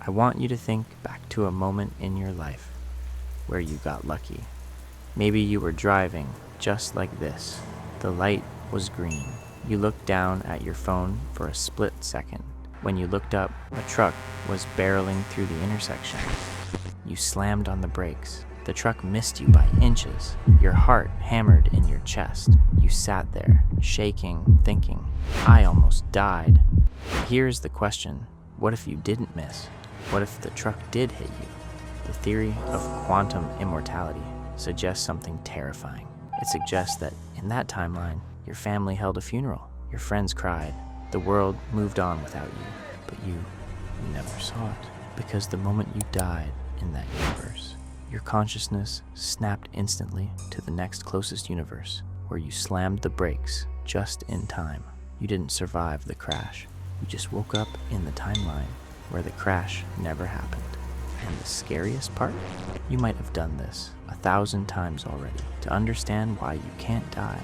I want you to think back to a moment in your life where you got lucky. Maybe you were driving just like this. The light was green. You looked down at your phone for a split second. When you looked up, a truck was barreling through the intersection. You slammed on the brakes. The truck missed you by inches. Your heart hammered in your chest. You sat there, shaking, thinking, I almost died. Here's the question. What if you didn't miss? What if the truck did hit you? The theory of quantum immortality suggests something terrifying. It suggests that in that timeline, your family held a funeral, your friends cried, the world moved on without you, but you never saw it. Because the moment you died in that universe, your consciousness snapped instantly to the next closest universe, where you slammed the brakes just in time. You didn't survive the crash. You just woke up in the timeline where the crash never happened. And the scariest part? You might have done this 1,000 times already. To understand why you can't die,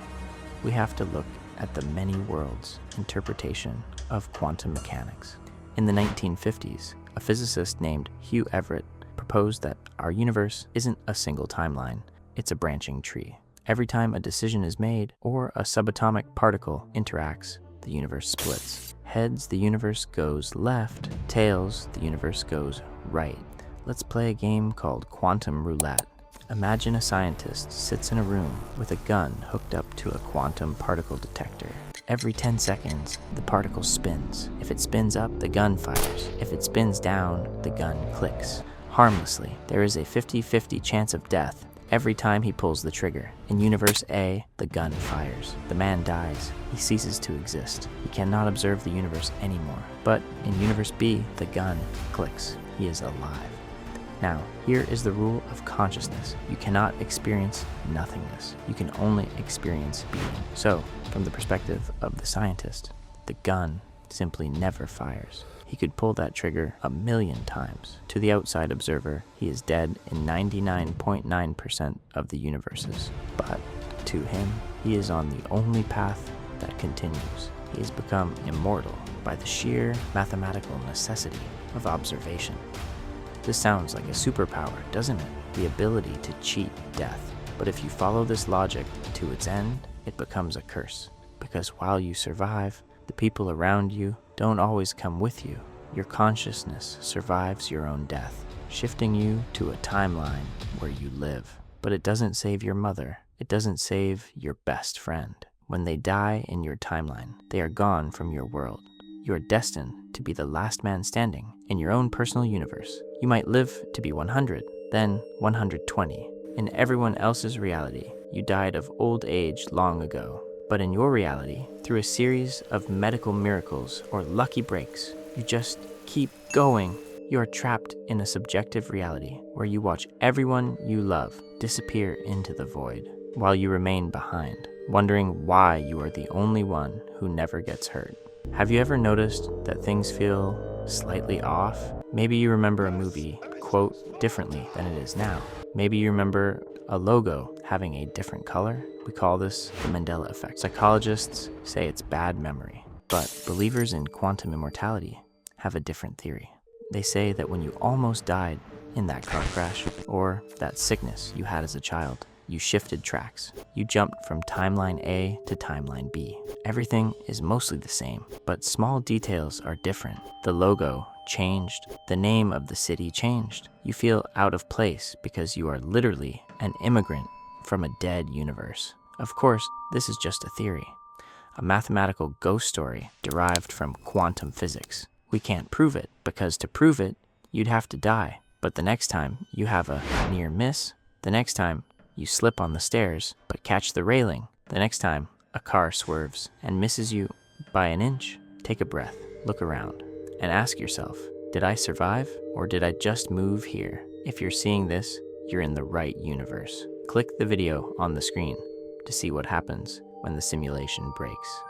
we have to look at the many worlds interpretation of quantum mechanics. In the 1950s, a physicist named Hugh Everett proposed that our universe isn't a single timeline, it's a branching tree. Every time a decision is made or a subatomic particle interacts, the universe splits. Heads, the universe goes left. Tails, the universe goes right. Let's play a game called quantum roulette. Imagine a scientist sits in a room with a gun hooked up to a quantum particle detector. Every 10 seconds, the particle spins. If it spins up, the gun fires. If it spins down, the gun clicks. Harmlessly, there is a 50-50 chance of death every time he pulls the trigger. In Universe A, the gun fires. The man dies. He ceases to exist. He cannot observe the universe anymore. But in Universe B, the gun clicks. He is alive. Now, here is the rule of consciousness. You cannot experience nothingness. You can only experience being. So, from the perspective of the scientist, the gun simply never fires. He could pull that trigger 1,000,000 times. To the outside observer, he is dead in 99.9% of the universes. But to him, he is on the only path that continues. He has become immortal by the sheer mathematical necessity of observation. This sounds like a superpower, doesn't it? The ability to cheat death. But if you follow this logic to its end, it becomes a curse. Because while you survive, the people around you don't always come with you. Your consciousness survives your own death, shifting you to a timeline where you live. But it doesn't save your mother. It doesn't save your best friend. When they die in your timeline, they are gone from your world. You are destined to be the last man standing in your own personal universe. You might live to be 100, then 120. In everyone else's reality, you died of old age long ago. But in your reality, through a series of medical miracles or lucky breaks, you just keep going. You are trapped in a subjective reality where you watch everyone you love disappear into the void, while you remain behind, wondering why you are the only one who never gets hurt. Have you ever noticed that things feel slightly off? Maybe you remember a movie, quote, differently than it is now. Maybe you remember a logo having a different color. We call this the Mandela effect. Psychologists say it's bad memory, but believers in quantum immortality have a different theory. They say that when you almost died in that car crash or that sickness you had as a child, you shifted tracks. You jumped from timeline A to timeline B. Everything is mostly the same, but small details are different. The logo changed. The name of the city changed. You feel out of place because you are literally an immigrant from a dead universe. Of course, this is just a theory, a mathematical ghost story derived from quantum physics. We can't prove it, because to prove it, you'd have to die. But the next time you have a near miss, the next time you slip on the stairs but catch the railing, the next time a car swerves and misses you by an inch, take a breath, look around, and ask yourself, did I survive or did I just move here? If you're seeing this, you're in the right universe. Click the video on the screen to see what happens when the simulation breaks.